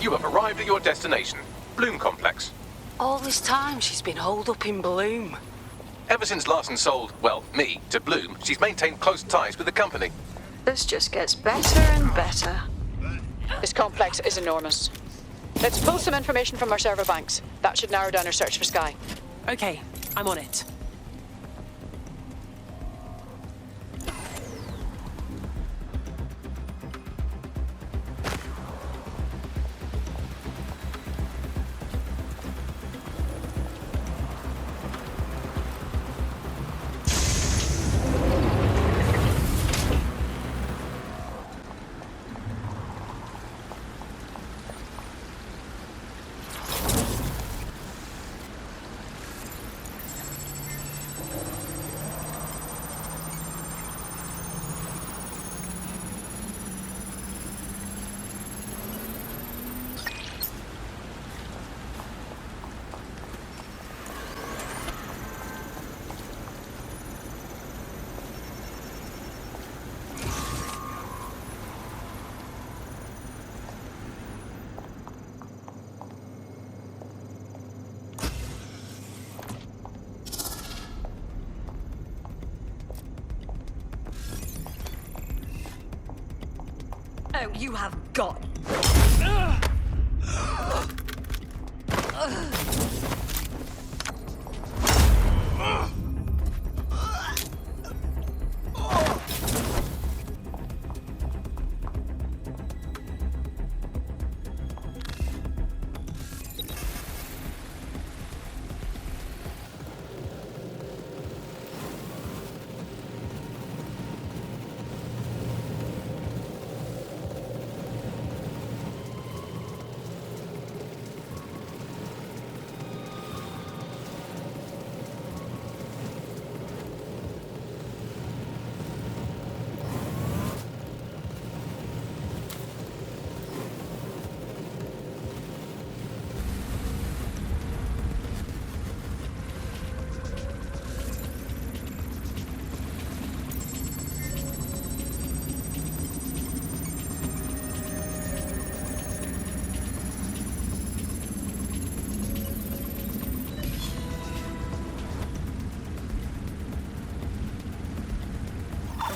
You have arrived at your destination, Bloom Complex. All this time she's been holed up in Bloom. Ever since Larson sold, well, me, to Bloom, she's maintained close ties with the company. This just gets better and better. This complex is enormous. Let's pull some information from our server banks. That should narrow down our search for Skye. Okay, I'm on it. Oh, you have got.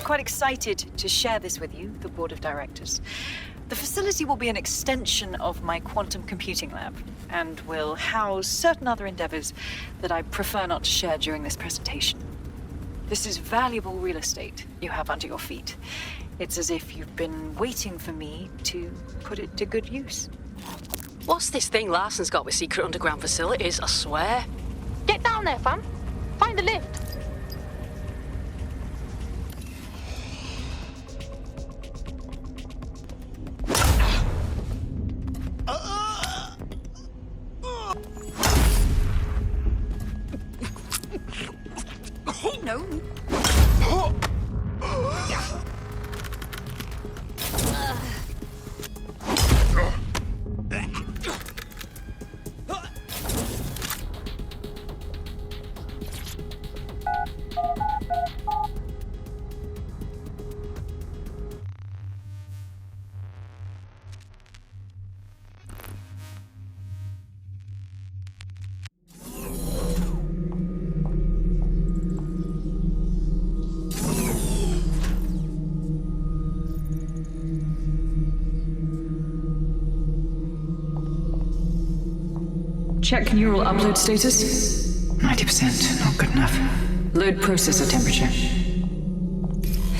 Quite excited to share this with you, the board of directors. The facility will be an extension of my quantum computing lab and will house certain other endeavors that I prefer not to share during this presentation. This is valuable real estate you have under your feet. It's as if you've been waiting for me to put it to good use. What's this thing Larson's got with secret underground facilities, I swear? Get down there, fam. Find the lift. No. Check neural upload status. 90%, not good enough. Load processor temperature.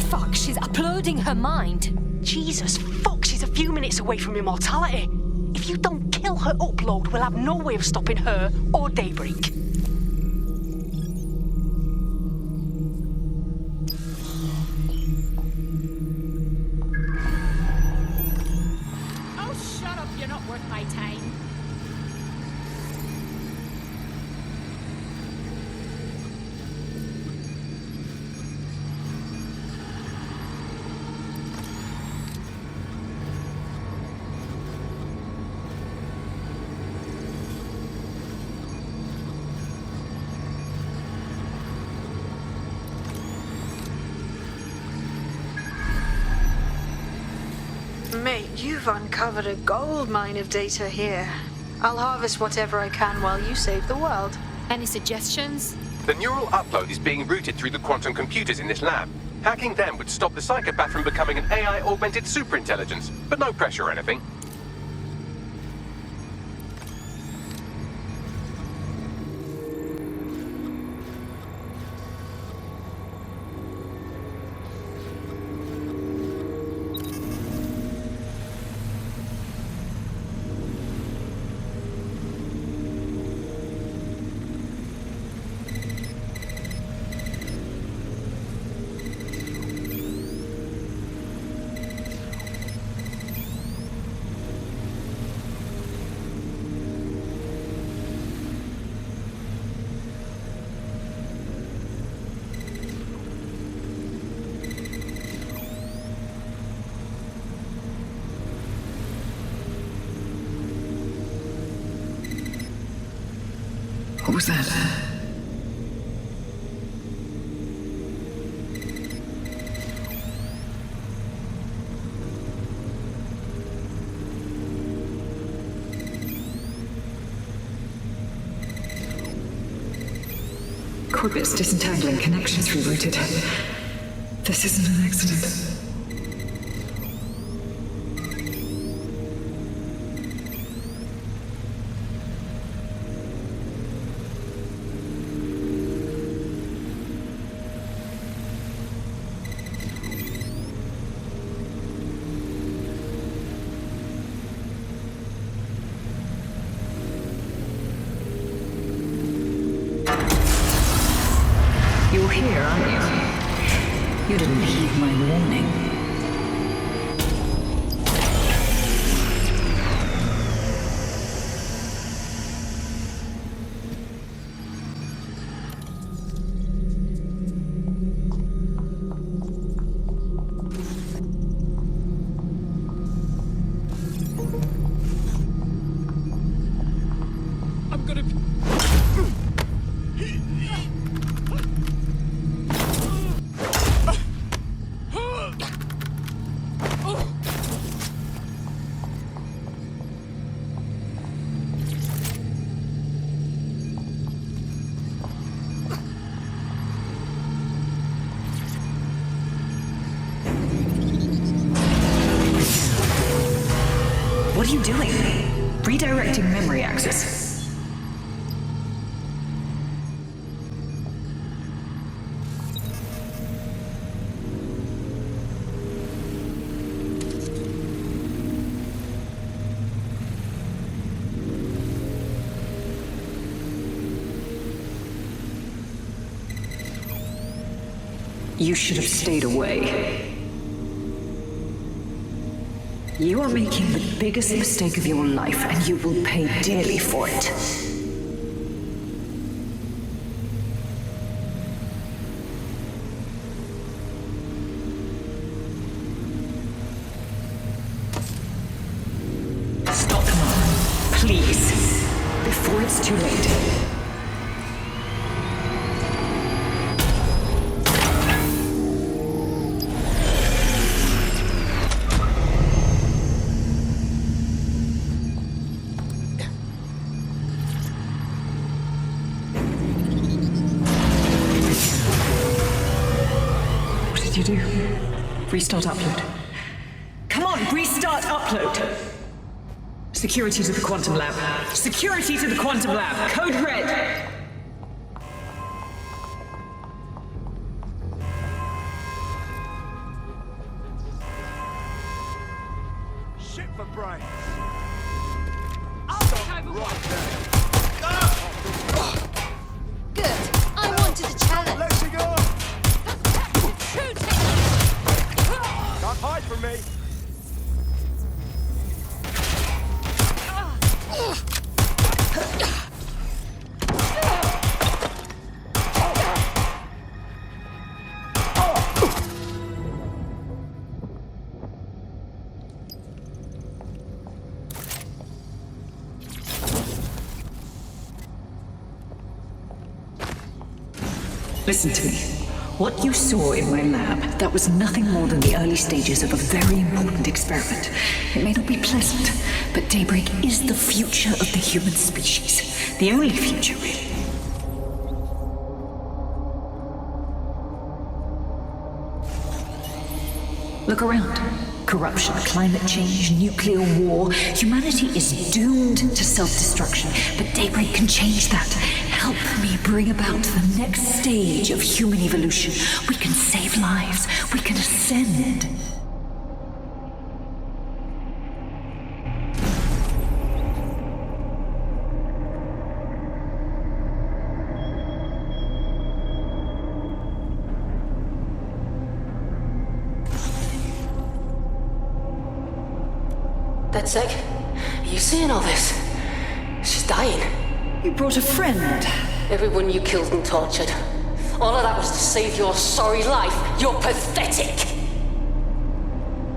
Fuck, she's uploading her mind. Jesus, fuck, she's a few minutes away from immortality. If you don't kill her upload, we'll have no way of stopping her or Daybreak. Oh, shut up, you're not worth my time. Mate, you've uncovered a gold mine of data here. I'll harvest whatever I can while you save the world. Any suggestions? The neural upload is being routed through the quantum computers in this lab. Hacking them would stop the psychopath from becoming an AI-augmented superintelligence, but no pressure or anything. What was that? Corbet's disentangling connections rerouted. This isn't an accident. You're here, aren't you? You didn't heed my warning. I'm gonna... What are you doing? Redirecting memory access. You should have stayed away. You are making the biggest mistake of your life, and you will pay dearly for it. Stop now, please, before it's too late. You do. Restart upload. Come on, restart upload! Security to the quantum lab. Security to the quantum lab. Code red! Shit for brains. Good. I wanted a challenge. Let's go. Can't hide from me. Listen to me. What you saw in my lab, that was nothing more than the early stages of a very important experiment. It may not be pleasant, but Daybreak is the future of the human species. The only future, really. Look around. Corruption, climate change, nuclear war. Humanity is doomed to self-destruction, but Daybreak can change that. Help me bring about the next stage of human evolution. We can save lives. We can ascend. DedSec, are you seeing all this? She's dying. You brought a friend. Everyone you killed and tortured. All of that was to save your sorry life. You're pathetic.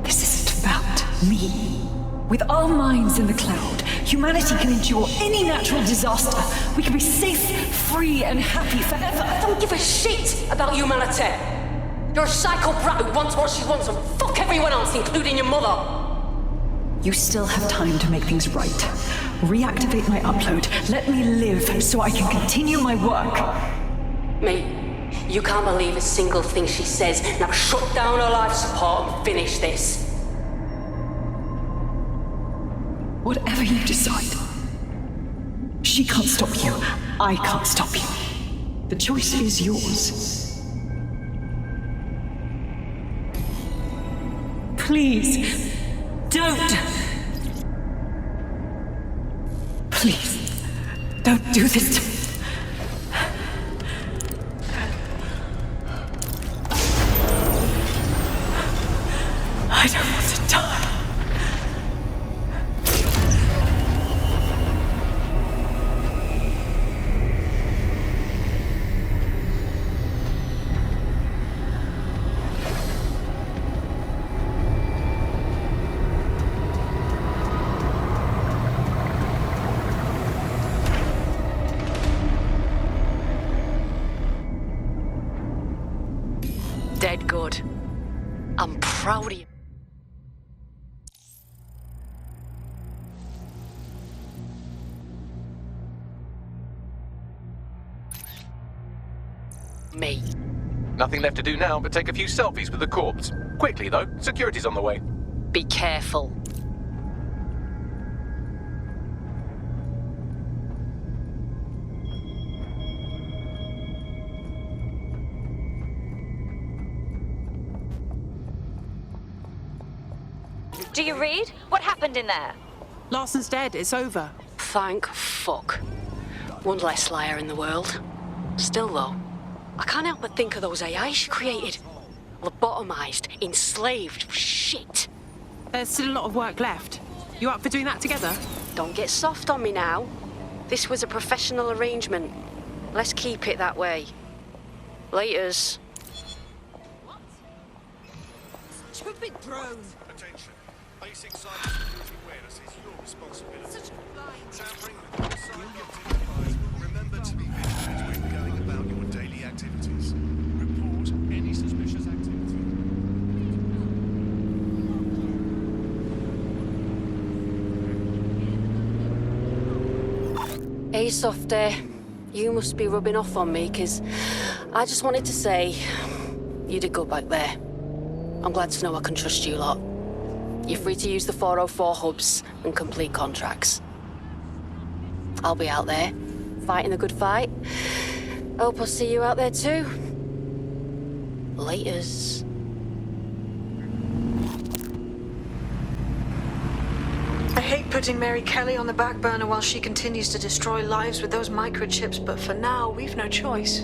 This isn't about me. With our minds in the cloud, humanity can endure any natural disaster. We can be safe, free, and happy forever. I don't give a shit about humanity. You're a psycho brat who wants what she wants and fuck everyone else, including your mother. You still have time to make things right. Reactivate my upload. Let me live so I can continue my work. Mate, you can't believe a single thing she says. Now shut down her life support and finish this. Whatever you decide. She can't stop you. I can't stop you. The choice is yours. Please, don't. Please, don't do this to me. I don't want to die. Dead good. I'm proud of you. Me. Nothing left to do now but take a few selfies with the corpse. Quickly, though. Security's on the way. Be careful. Do you read? What happened in there? Larson's dead. It's over. Thank fuck. One less liar in the world. Still, though, I can't help but think of those AI she created. Lobotomized, enslaved, shit. There's still a lot of work left. You up for doing that together? Don't get soft on me now. This was a professional arrangement. Let's keep it that way. Laters. Stupid drone. Attention. Basic cybersecurity awareness is your responsibility. Tampering with non-cyber activities. Remember to be vigilant when going about your daily activities. Report any suspicious activity. Hey, Softy. You must be rubbing off on me, 'cause I just wanted to say you did good back there. I'm glad to know I can trust you lot. You're free to use the 404 hubs and complete contracts. I'll be out there, fighting the good fight. Hope I'll see you out there too. Laters. I hate putting Mary Kelly on the back burner while she continues to destroy lives with those microchips, but for now, we've no choice.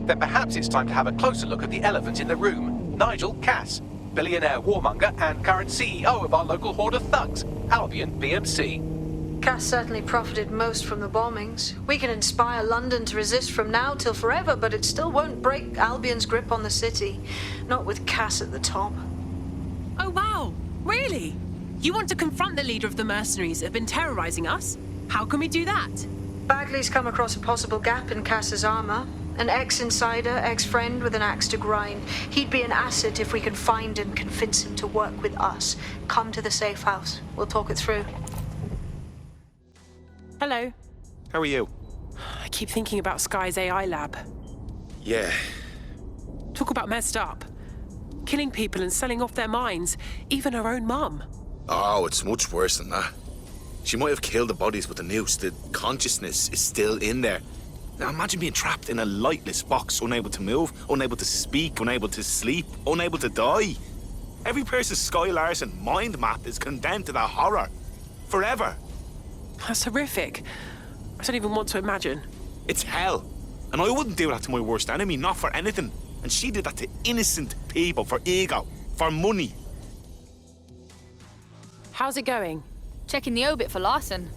Then perhaps it's time to have a closer look at the elephant in the room. Nigel Cass, billionaire warmonger and current CEO of our local horde of thugs, Albion BMC. Cass certainly profited most from the bombings. We can inspire London to resist from now till forever, but it still won't break Albion's grip on the city. Not with Cass at the top. Oh, wow. Really? You want to confront the leader of the mercenaries that have been terrorizing us? How can we do that? Bagley's come across a possible gap in Cass's armor. An ex-insider, ex-friend with an axe to grind. He'd be an asset if we can find and convince him to work with us. Come to the safe house. We'll talk it through. Hello. How are you? I keep thinking about Sky's AI lab. Yeah. Talk about messed up. Killing people and selling off their minds, even her own mum. Oh, it's much worse than that. She might have killed the bodies with the noose. The consciousness is still in there. Now imagine being trapped in a lightless box, unable to move, unable to speak, unable to sleep, unable to die. Every person's Sky Larson mind map is condemned to that horror. Forever. That's horrific. I don't even want to imagine. It's hell. And I wouldn't do that to my worst enemy, not for anything. And she did that to innocent people for ego, for money. How's it going? Checking the obit for Larson.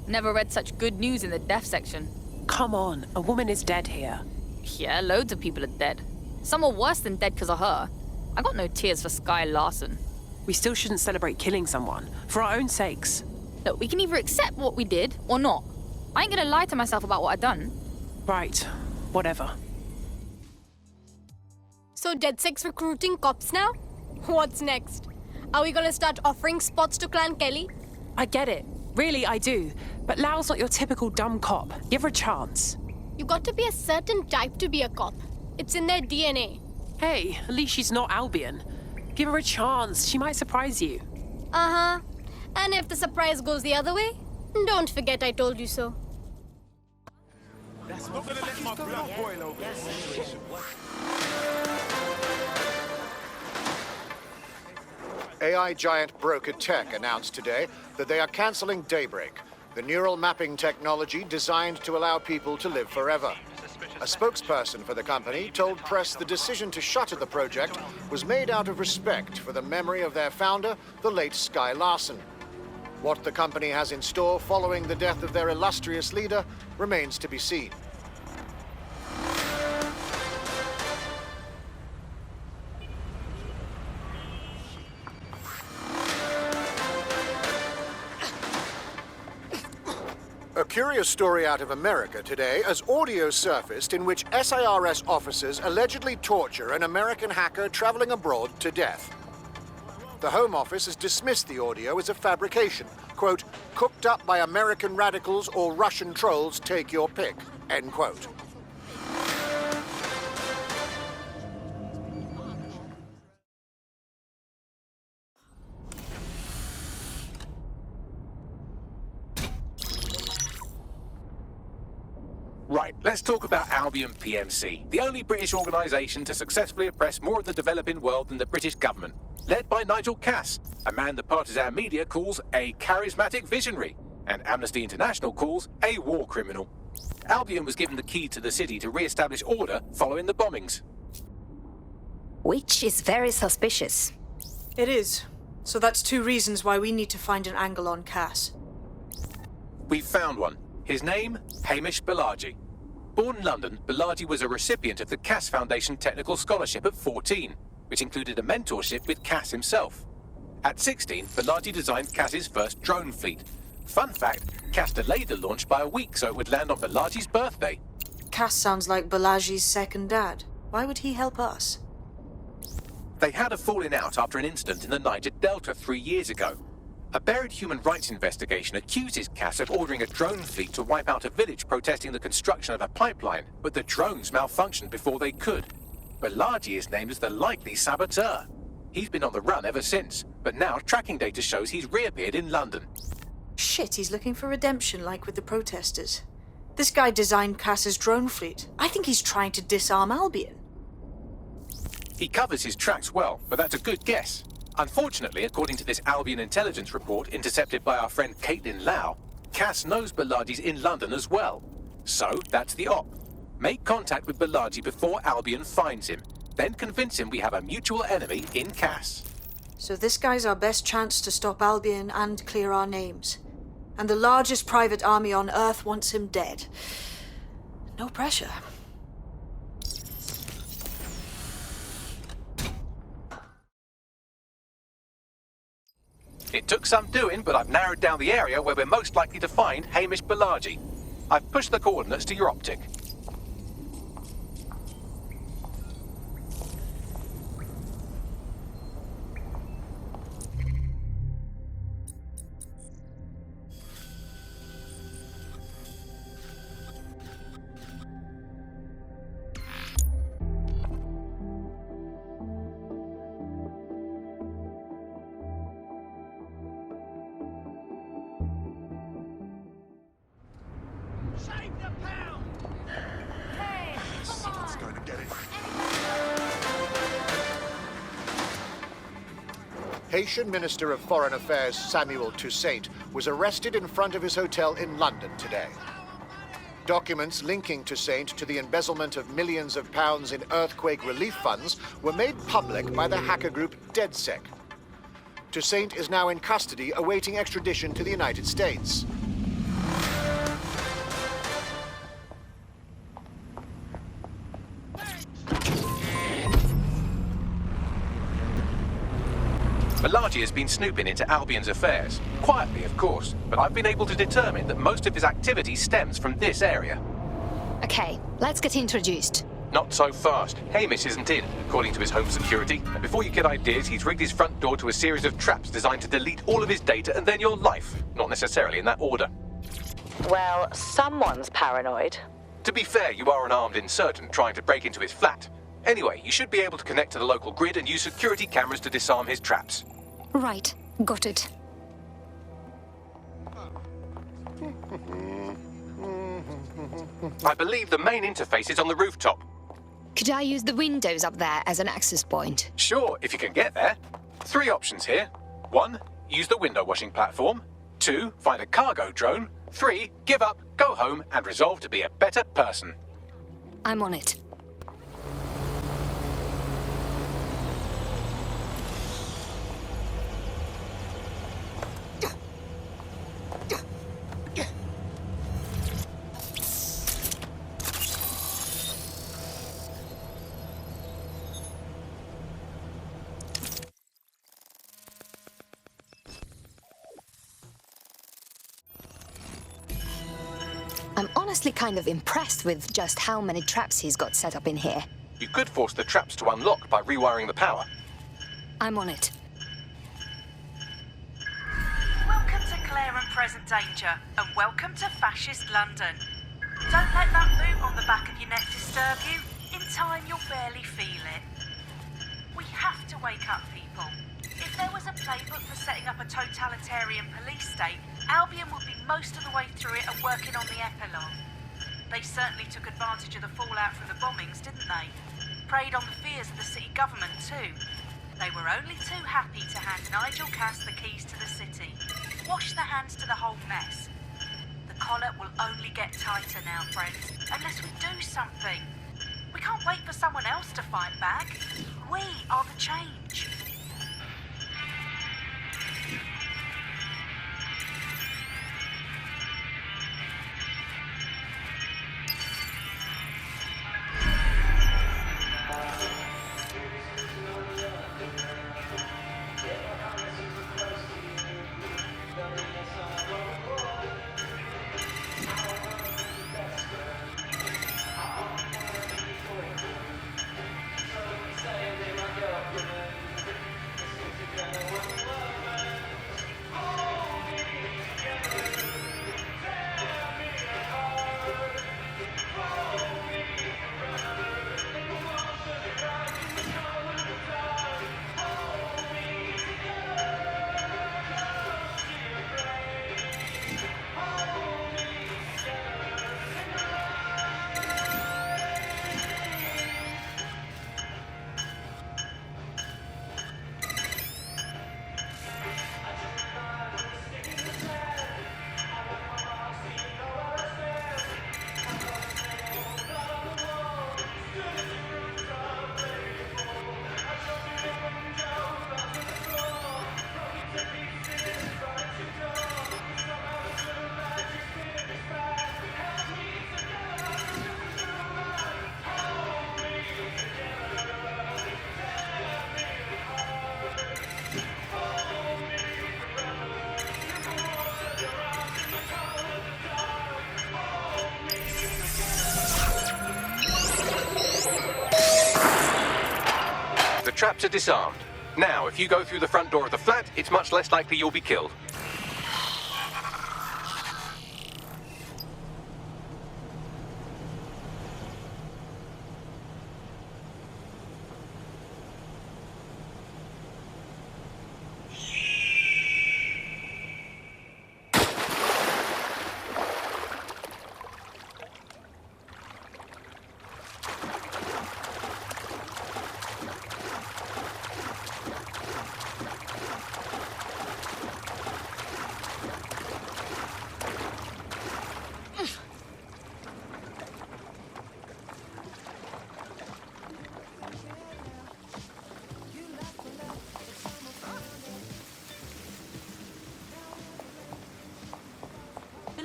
Never read such good news in the death section. Come on, a woman is dead here. Yeah, loads of people are dead. Some are worse than dead because of her. I got no tears for Sky Larson. We still shouldn't celebrate killing someone, for our own sakes. Look, we can either accept what we did or not. I ain't gonna lie to myself about what I done. Right, whatever. So DedSec's recruiting cops now? What's next? Are we gonna start offering spots to Clan Kelly? I get it. Really, I do. But Lau's not your typical dumb cop. Give her a chance. You got to be a certain type to be a cop. It's in their DNA. Hey, at least she's not Albion. Give her a chance. She might surprise you. Uh-huh. And if the surprise goes the other way, don't forget I told you so. That's not gonna let my blood boil over this situation. AI giant Broker Tech announced today that they are canceling Daybreak, the neural mapping technology designed to allow people to live forever. A spokesperson for the company told press the decision to shutter the project was made out of respect for the memory of their founder, the late Sky Larson. What the company has in store following the death of their illustrious leader remains to be seen. A curious story out of America today as audio surfaced in which SIRS officers allegedly torture an American hacker traveling abroad to death. The Home Office has dismissed the audio as a fabrication, quote, cooked up by American radicals or Russian trolls, take your pick, end quote. Right, let's talk about Albion PMC, the only British organisation to successfully oppress more of the developing world than the British government. Led by Nigel Cass, a man the partisan media calls a charismatic visionary, and Amnesty International calls a war criminal. Albion was given the key to the city to re-establish order following the bombings. Which is very suspicious. It is. So that's two reasons why we need to find an angle on Cass. We've found one. His name, Hamish Balaji. Born in London, Balaji was a recipient of the Cass Foundation Technical Scholarship at 14, which included a mentorship with Cass himself. At 16, Balaji designed Cass's first drone fleet. Fun fact, Cass delayed the launch by a week so it would land on Balaji's birthday. Cass sounds like Balaji's second dad. Why would he help us? They had a falling out after an incident in the Niger Delta 3 years ago. A buried human rights investigation accuses Cass of ordering a drone fleet to wipe out a village protesting the construction of a pipeline, but the drones malfunctioned before they could. Balaji is named as the likely saboteur. He's been on the run ever since, but now tracking data shows he's reappeared in London. Shit, he's looking for redemption like with the protesters. This guy designed Cass's drone fleet. I think he's trying to disarm Albion. He covers his tracks well, but that's a good guess. Unfortunately, according to this Albion intelligence report intercepted by our friend Caitlin Lau, Cass knows Balaji's in London as well. So, that's the op. Make contact with Balaji before Albion finds him. Then convince him we have a mutual enemy in Cass. So this guy's our best chance to stop Albion and clear our names. And the largest private army on Earth wants him dead. No pressure. It took some doing, but I've narrowed down the area where we're most likely to find Hamish Balaji. I've pushed the coordinates to your optic. Someone's going to get it. Haitian Minister of Foreign Affairs Samuel Toussaint was arrested in front of his hotel in London today. Documents linking Toussaint to the embezzlement of millions of pounds in earthquake relief funds were made public by the hacker group DedSec. Toussaint is now in custody awaiting extradition to the United States. Malaji has been snooping into Albion's affairs. Quietly, of course, but I've been able to determine that most of his activity stems from this area. Okay, let's get introduced. Not so fast. Hamish isn't in, according to his home security. And before you get ideas, he's rigged his front door to a series of traps designed to delete all of his data and then your life. Not necessarily in that order. Well, someone's paranoid. To be fair, you are an armed insurgent trying to break into his flat. Anyway, you should be able to connect to the local grid and use security cameras to disarm his traps. Right, got it. I believe the main interface is on the rooftop. Could I use the windows up there as an access point? Sure, if you can get there. 3 options here. 1, use the window washing platform. 2, find a cargo drone. 3, give up, go home, and resolve to be a better person. I'm on it. I'm honestly kind of impressed with just how many traps he's got set up in here. You could force the traps to unlock by rewiring the power. I'm on it. Welcome to Clear and Present Danger, and welcome to Fascist London. Don't let that boot on the back of your neck disturb you. In time, you'll barely feel it. We have to wake up people. If there was a playbook for setting up a totalitarian police state, Albion would be most of the way through it and working on the epilogue. They certainly took advantage of the fallout from the bombings, didn't they? Preyed on the fears of the city government too. They were only too happy to hand Nigel Cass the keys to the city. Wash their hands to the whole mess. The collar will only get tighter now, friends, unless we do something. We can't wait for someone else to fight back. We are the change. The traps are disarmed. Now, if you go through the front door of the flat, it's much less likely you'll be killed.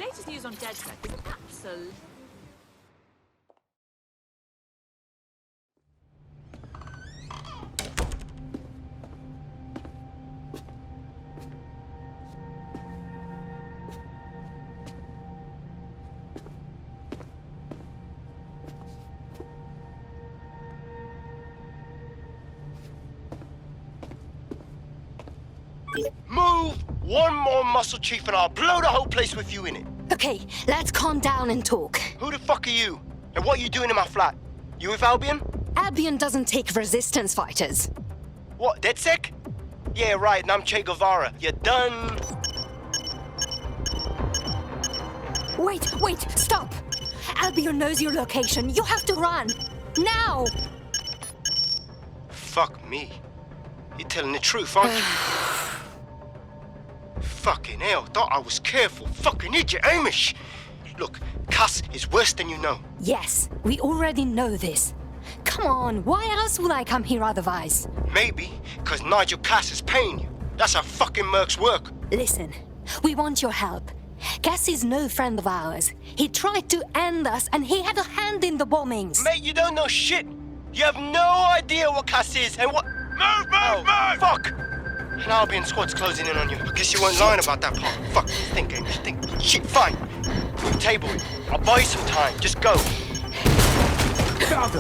latest news on DedSec is absolute. Move one more muscle, Chief, and I'll blow the whole place with you in it. Okay, let's calm down and talk. Who the fuck are you? And what are you doing in my flat? You with Albion? Albion doesn't take resistance fighters. What, DedSec? Yeah, right, and I'm Che Guevara. You done? Wait, stop! Albion knows your location. You have to run. Now! Fuck me. You're telling the truth, aren't you? Fucking hell, thought I was careful. Fucking idiot, Amish! Look, Cass is worse than you know. Yes, we already know this. Come on, why else would I come here otherwise? Maybe, because Nigel Cass is paying you. That's how fucking mercs work. Listen, we want your help. Cass is no friend of ours. He tried to end us and he had a hand in the bombings. Mate, you don't know shit. You have no idea what Cass is and what... Move! Fuck! An Albion squad's closing in on you. I guess you weren't lying about that part. Fuck, think, Amish, think. Shit, fine. Table, I'll buy you some time. Just go.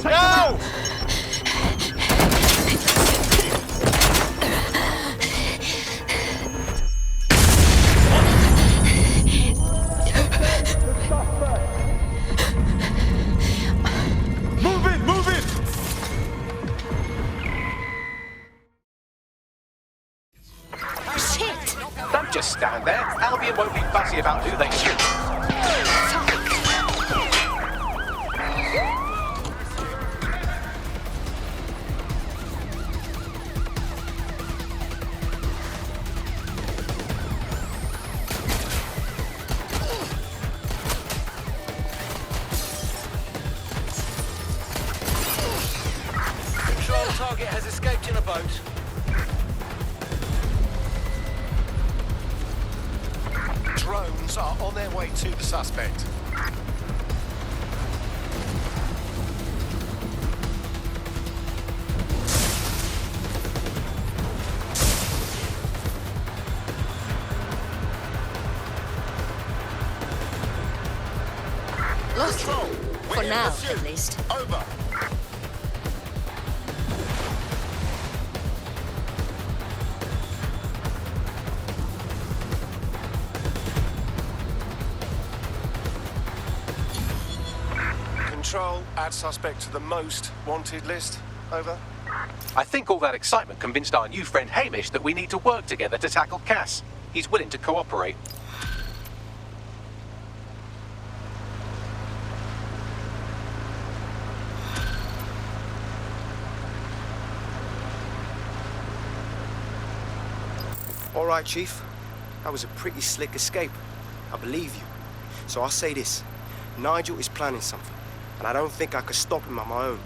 No! Move it! Shit! Don't just stand there. Albion won't be fussy about who they shoot. Control target has escaped in a boat. Drones are on their way to the suspect. Lost him. For now, at least. Over. Control, add suspect to the most wanted list. Over. I think all that excitement convinced our new friend Hamish that we need to work together to tackle Cass. He's willing to cooperate. All right, Chief. That was a pretty slick escape. I believe you. So I'll say this. Nigel is planning something, and I don't think I could stop him on my own.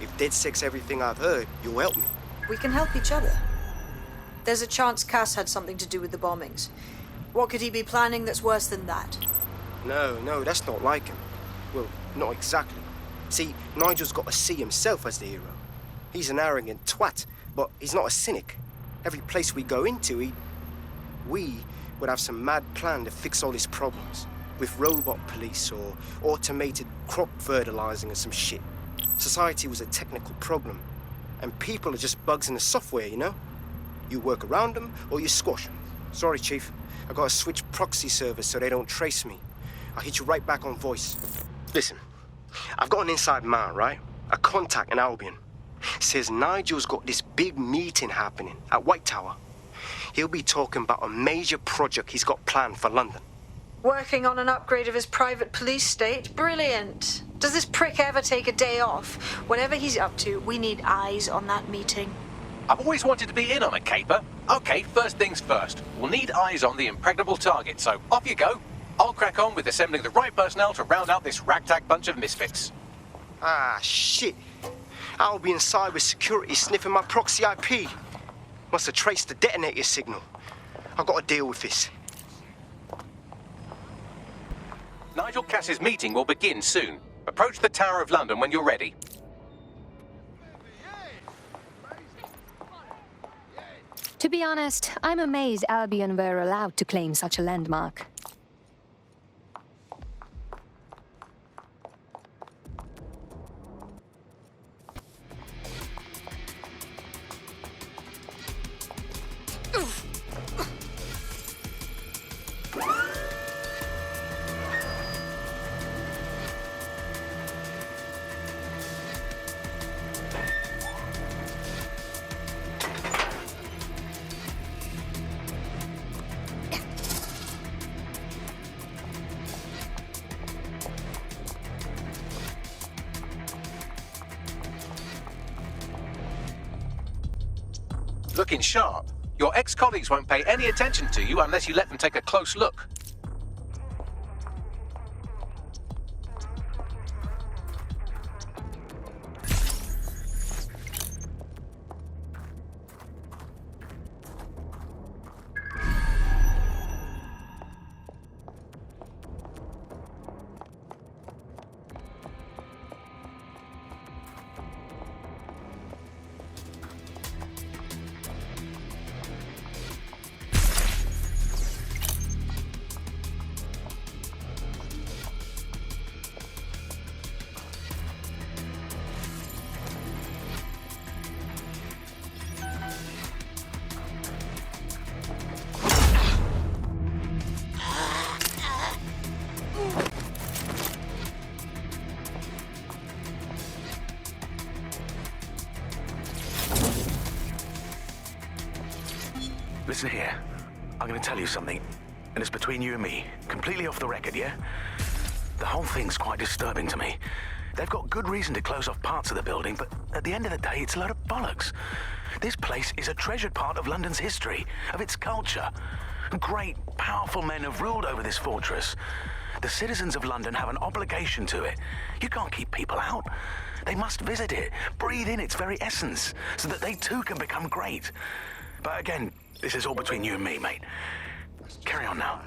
If DedSec's everything I've heard, you'll help me. We can help each other. There's a chance Cass had something to do with the bombings. What could he be planning that's worse than that? No, that's not like him. Well, not exactly. See, Nigel's got to see himself as the hero. He's an arrogant twat, but he's not a cynic. Every place we go into, we would have some mad plan to fix all his problems. With robot police or automated crop fertilizing or some shit. Society was a technical problem. And people are just bugs in the software, you know? You work around them or you squash them. Sorry, Chief. I gotta switch proxy servers so they don't trace me. I'll hit you right back on voice. Listen, I've got an inside man, right? A contact in Albion. Says Nigel's got this big meeting happening at White Tower. He'll be talking about a major project he's got planned for London. Working on an upgrade of his private police state? Brilliant. Does this prick ever take a day off? Whatever he's up to, we need eyes on that meeting. I've always wanted to be in on a caper. Okay, first things first. We'll need eyes on the impregnable target, so off you go. I'll crack on with assembling the right personnel to round out this ragtag bunch of misfits. Ah, shit. Albion cyber security sniffing my proxy IP. Must have traced the detonator signal. I've got to deal with this. Nigel Cass's meeting will begin soon. Approach the Tower of London when you're ready. To be honest, I'm amazed Albion were allowed to claim such a landmark. Looking sharp. Your ex-colleagues won't pay any attention to you unless you let them take a close look. Listen here. I'm going to tell you something, and it's between you and me. Completely off the record, yeah? The whole thing's quite disturbing to me. They've got good reason to close off parts of the building, but at the end of the day, it's a load of bollocks. This place is a treasured part of London's history, of its culture. Great, powerful men have ruled over this fortress. The citizens of London have an obligation to it. You can't keep people out. They must visit it, breathe in its very essence, so that they too can become great. But again, this is all between you and me, mate. Carry on now.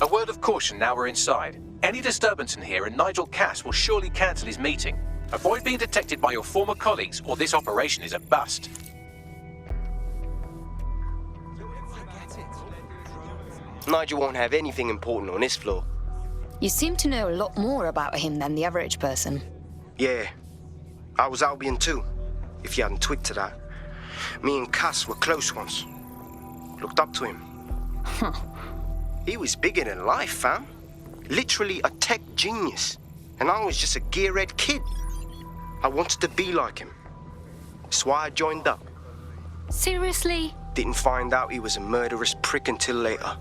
A word of caution now we're inside. Any disturbance in here and Nigel Cass will surely cancel his meeting. Avoid being detected by your former colleagues or this operation is a bust. Nigel won't have anything important on this floor. You seem to know a lot more about him than the average person. Yeah. I was Albion too, if you hadn't twigged to that. Me and Cass were close once. Looked up to him. Huh. He was bigger than life, fam. Literally a tech genius. And I was just a gearhead kid. I wanted to be like him. That's why I joined up. Seriously? Didn't find out he was a murderous prick until later.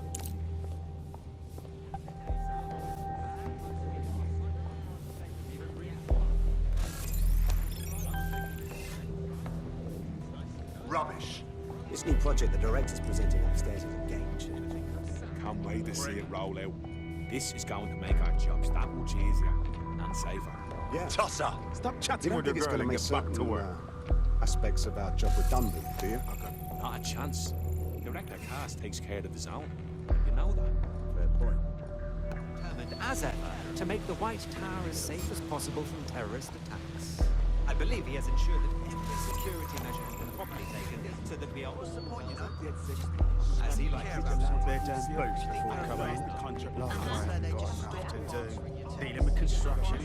Rubbish. This new project the director's presenting upstairs is a game changer. Can't wait to see it roll out. This is going to make our jobs that much easier and safer. Yeah. Tosser, stop chatting with the it's girl going to and make get back to certain work. aspects of our job redundant, do you? Not a chance. Director Cass takes care of his own. You know that. Fair point. Determined as ever to make the White Tower as safe as possible from terrorist attacks. I believe he has ensured that every security measure has been properly taken so that we are all supported as he likes to Their damn boots before coming in. The contract got enough to do. Dealing with construction.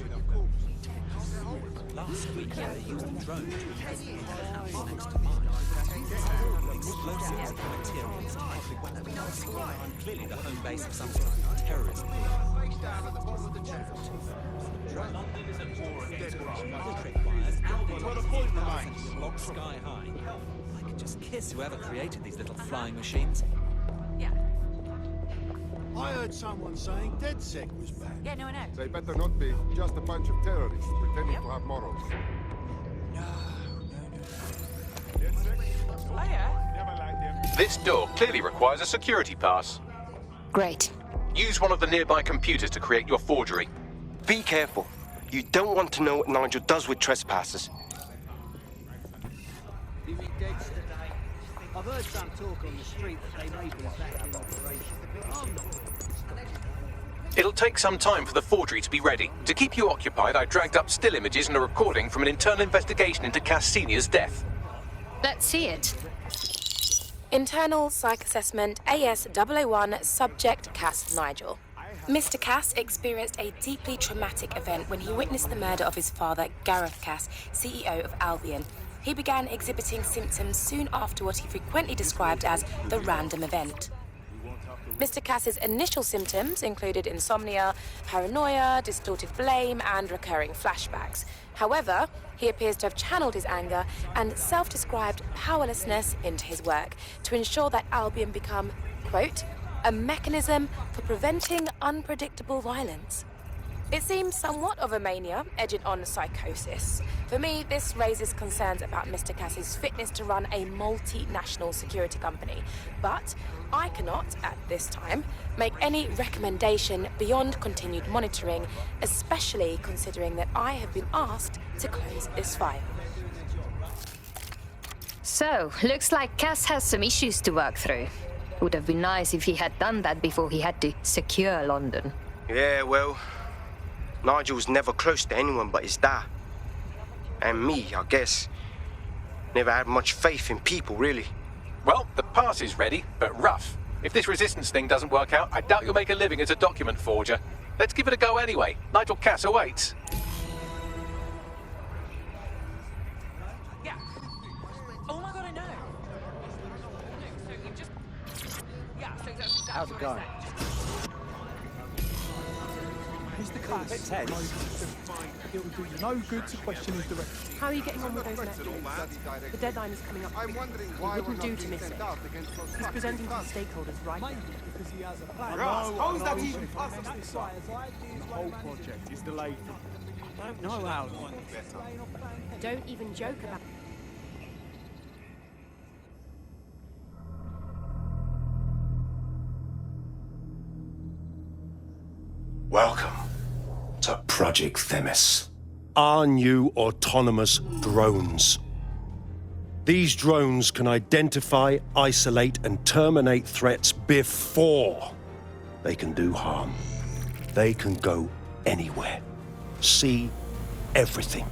Last week, they used a drone to investigate the house next to mine. Explosives and materials to public weapons. Clearly the home base of some sort of terrorist group. London is at war against electric wires and blocked sky high. I could just kiss whoever created these little flying machines. I I heard someone saying DedSec was back. Yeah, no, I know. They better not be. Just a bunch of terrorists pretending to have morals. Oh, yeah? This door clearly requires a security pass. Great. Use one of the nearby computers to create your forgery. Be careful. You don't want to know what Nigel does with trespassers. You mean Dead's today? I've heard some talk on the street that they may be back in operation. I'm not. It'll take some time for the forgery to be ready. To keep you occupied, I dragged up still images and a recording from an internal investigation into Cass Sr.'s death. Let's see it. Internal Psych Assessment AS001 Subject Cass Nigel. Mr. Cass experienced a deeply traumatic event when he witnessed the murder of his father, Gareth Cass, CEO of Albion. He began exhibiting symptoms soon after what he frequently described as the random event. Mr. Cass's initial symptoms included insomnia, paranoia, distorted blame, and recurring flashbacks. However, he appears to have channeled his anger and self-described powerlessness into his work to ensure that Albion become, quote, a mechanism for preventing unpredictable violence. It seems somewhat of a mania, edging on psychosis. For me, this raises concerns about Mr. Cass's fitness to run a multinational security company. But I cannot, at this time, make any recommendation beyond continued monitoring, especially considering that I have been asked to close this file. So, looks like Cass has some issues to work through. Would have been nice if he had done that before he had to secure London. Yeah, well, Nigel's never close to anyone but his dad. And me, I guess. Never had much faith in people, really. Well, the pass is ready, but rough. If this resistance thing doesn't work out, I doubt you'll make a living as a document forger. Let's give it a go anyway. Nigel Cass awaits. Yeah. Oh my god, I know. So you just... Yeah, so that's How's it going? Mr. Cass, it would do you no good to question his direction. How are you getting on with those metrics? The deadline is coming up. I'm wondering He why wouldn't we're do not to being miss sent it. out against those He's suckers. presenting to the stakeholders right now. Because he has a plan. How's that even possible? The whole project is delayed. I don't know how. Don't even joke about Welcome to Project Themis. Our new autonomous drones. These drones can identify, isolate, and terminate threats before they can do harm. They can go anywhere, see everything.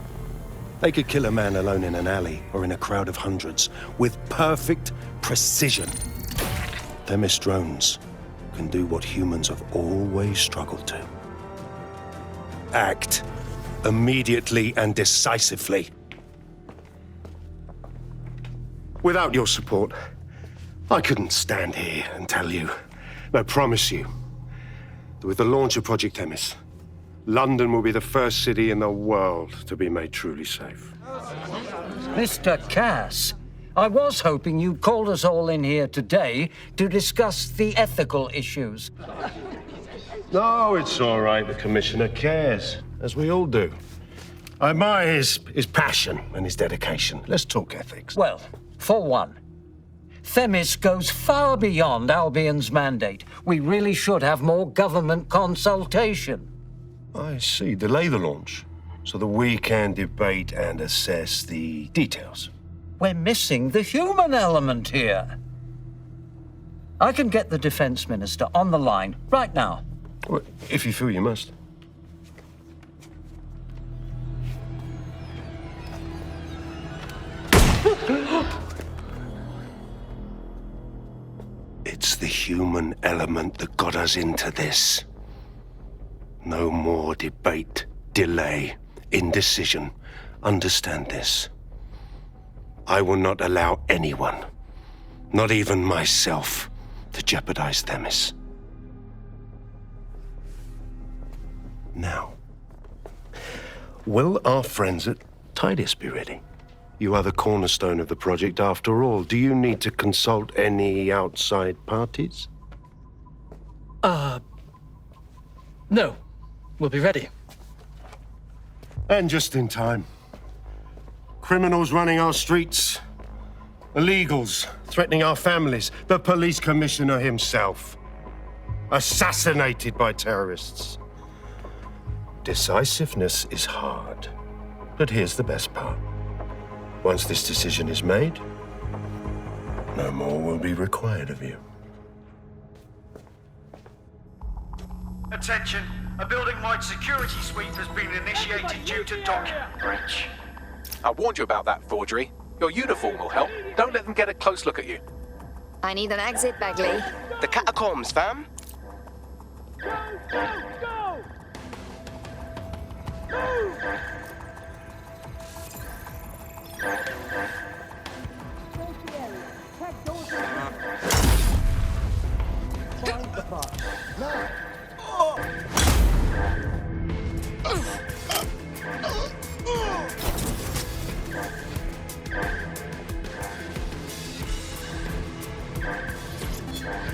They could kill a man alone in an alley or in a crowd of hundreds with perfect precision. Themis drones can do what humans have always struggled to. Act immediately and decisively. Without your support, I couldn't stand here and tell you, I promise you, that with the launch of Project Themis, London will be the first city in the world to be made truly safe. Mr. Cass, I was hoping you'd called us all in here today to discuss the ethical issues. No, it's all right. The Commissioner cares, as we all do. I admire his passion and his dedication. Let's talk ethics. Well, for one, Themis goes far beyond Albion's mandate. We really should have more government consultation. I see. Delay the launch so that we can debate and assess the details. We're missing the human element here. I can get the Defense Minister on the line right now. Well, if you feel you must. It's the human element that got us into this. No more debate, delay, indecision. Understand this. I will not allow anyone, not even myself, to jeopardize Themis. Now, will our friends at Tidus be ready? You are the cornerstone of the project after all. Do you need to consult any outside parties? No. We'll be ready. And just in time. Criminals running our streets. Illegals threatening our families. The police commissioner himself. Assassinated by terrorists. Decisiveness is hard. But here's the best part. Once this decision is made, no more will be required of you. Attention, a building-wide security sweep has been initiated due to document breach. I warned you about that forgery. Your uniform will help. Don't let them get a close look at you. I need an exit, Bagley. The catacombs, fam.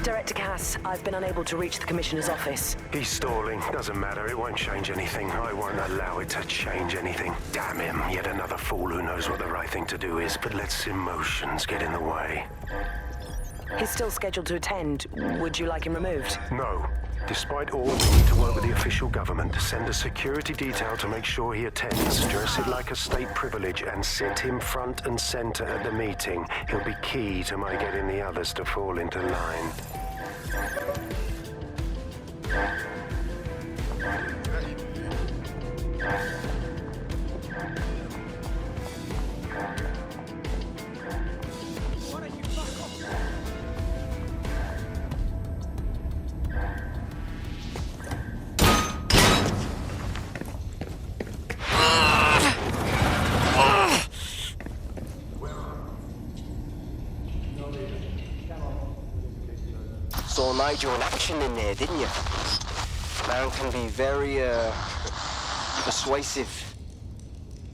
Director Cass, I've been unable to reach the Commissioner's office. He's stalling. Doesn't matter. It won't change anything. I won't allow it to change anything. Damn him. Yet another fool who knows what the right thing to do is, but lets emotions get in the way. He's still scheduled to attend. Would you like him removed? No. Despite all, we need to work with the official government to send a security detail to make sure he attends, dress it like a state privilege, and sit him front and center at the meeting. He'll be key to my getting the others to fall into line. Saw Nigel in action in there, didn't you? Man can be very, persuasive.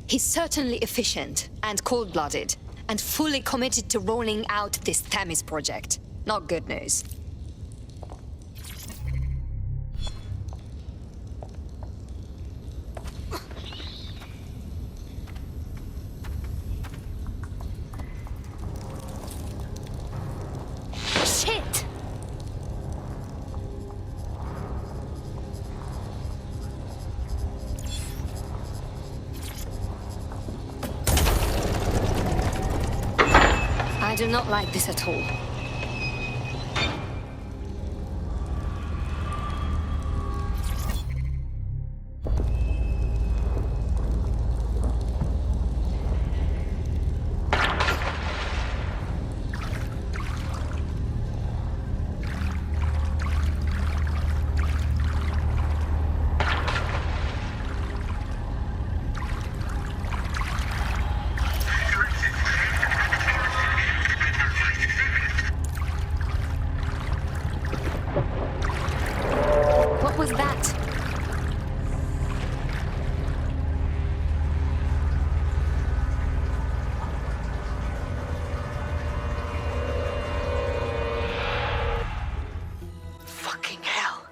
He's certainly efficient and cold-blooded, and fully committed to rolling out this Themis project. Not good news. Shit! I do not like this at all. What was that? Fucking hell.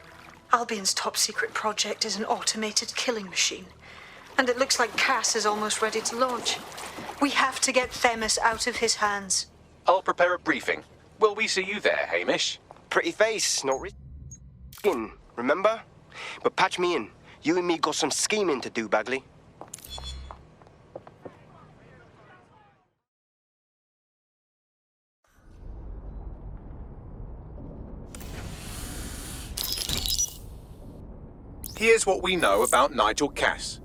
Albion's top secret project is an automated killing machine. And it looks like Cass is almost ready to launch. We have to get Themis out of his hands. I'll prepare a briefing. Will we see you there, Hamish? Pretty face, not in, remember? But patch me in. You and me got some scheming to do, Bagley. Here's what we know about Nigel Cass.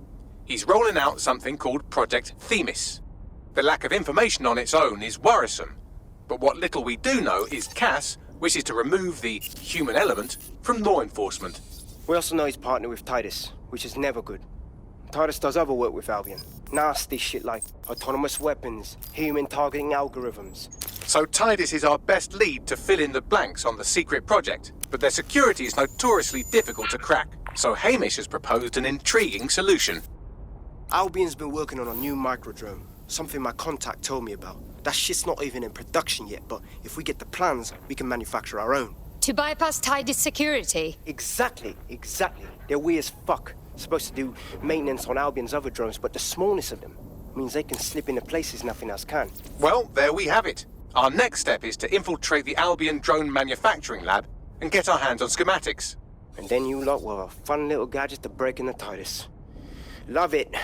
He's rolling out something called Project Themis. The lack of information on its own is worrisome. But what little we do know is Cass wishes to remove the human element from law enforcement. We also know he's partnered with Titus, which is never good. Titus does other work with Albion. Nasty shit like autonomous weapons, human targeting algorithms. So Titus is our best lead to fill in the blanks on the secret project, but their security is notoriously difficult to crack. So Hamish has proposed an intriguing solution. Albion's been working on a new microdrone, something my contact told me about. That shit's not even in production yet, but if we get the plans, we can manufacture our own. To bypass Tides security? Exactly. They're weird as fuck. Supposed to do maintenance on Albion's other drones, but the smallness of them means they can slip into places nothing else can. Well, there we have it. Our next step is to infiltrate the Albion drone manufacturing lab and get our hands on schematics. And then you lot will have a fun little gadget to break in the TARDIS. Love it.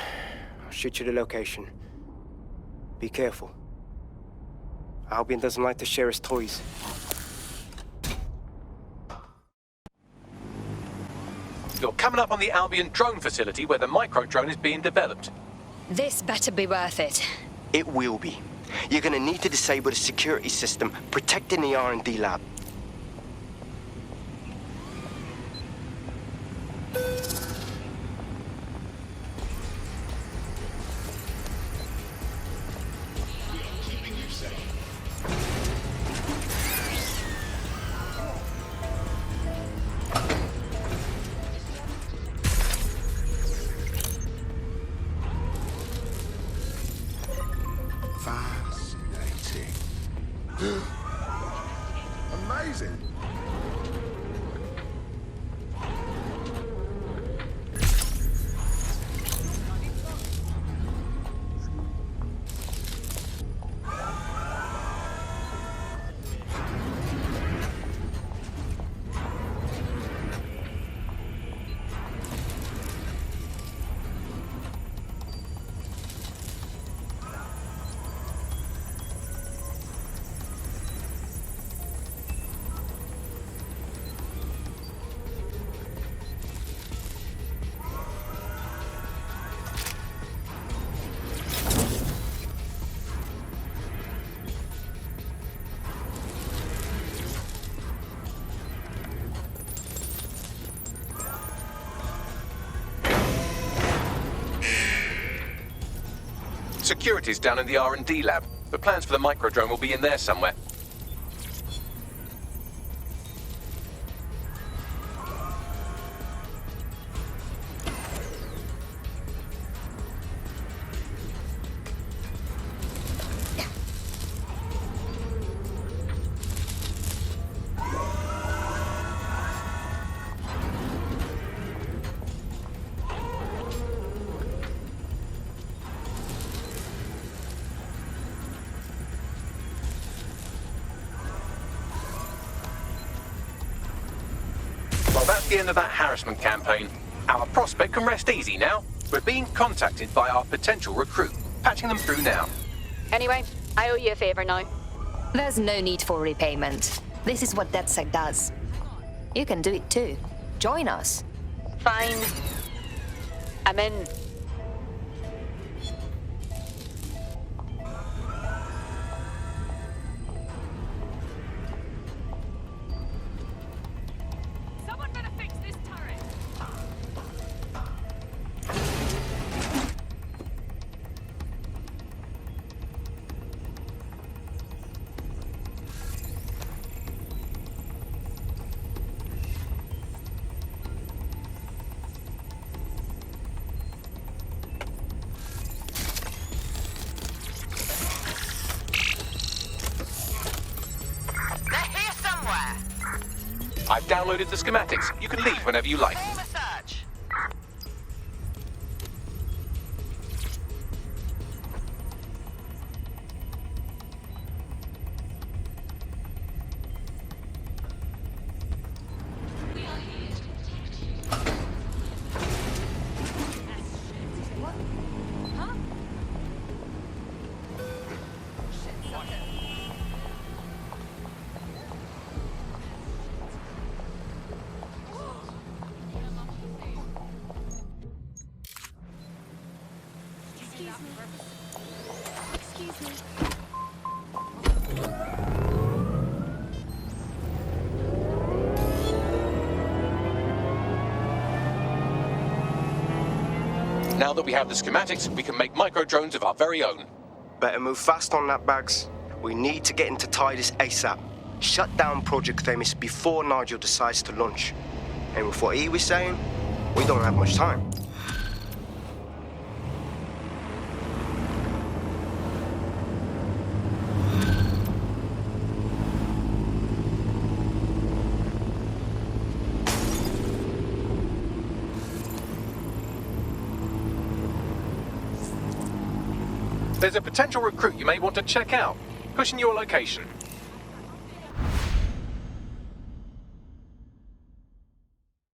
I'll shoot you the location. Be careful. Albion doesn't like to share his toys. You're coming up on the Albion drone facility where the micro-drone is being developed. This better be worth it. It will be. You're gonna need to disable the security system protecting the R&D lab. Fascinating. Amazing. Security's down in the R&D lab. The plans for the micro-drone will be in there somewhere. Well, that's the end of that harassment campaign. Our prospect can rest easy now. We're being contacted by our potential recruit. Patching them through now. Anyway, I owe you a favor now. There's no need for repayment. This is what DedSec does. You can do it too. Join us. Fine. I'm in. I've downloaded the schematics. You can leave whenever you like. Now that we have the schematics, we can make micro-drones of our very own. Better move fast on that, Bags. We need to get into Titus ASAP. Shut down Project Themis before Nigel decides to launch. And with what he was saying, we don't have much time. There's a potential recruit you may want to check out. Pushing your location.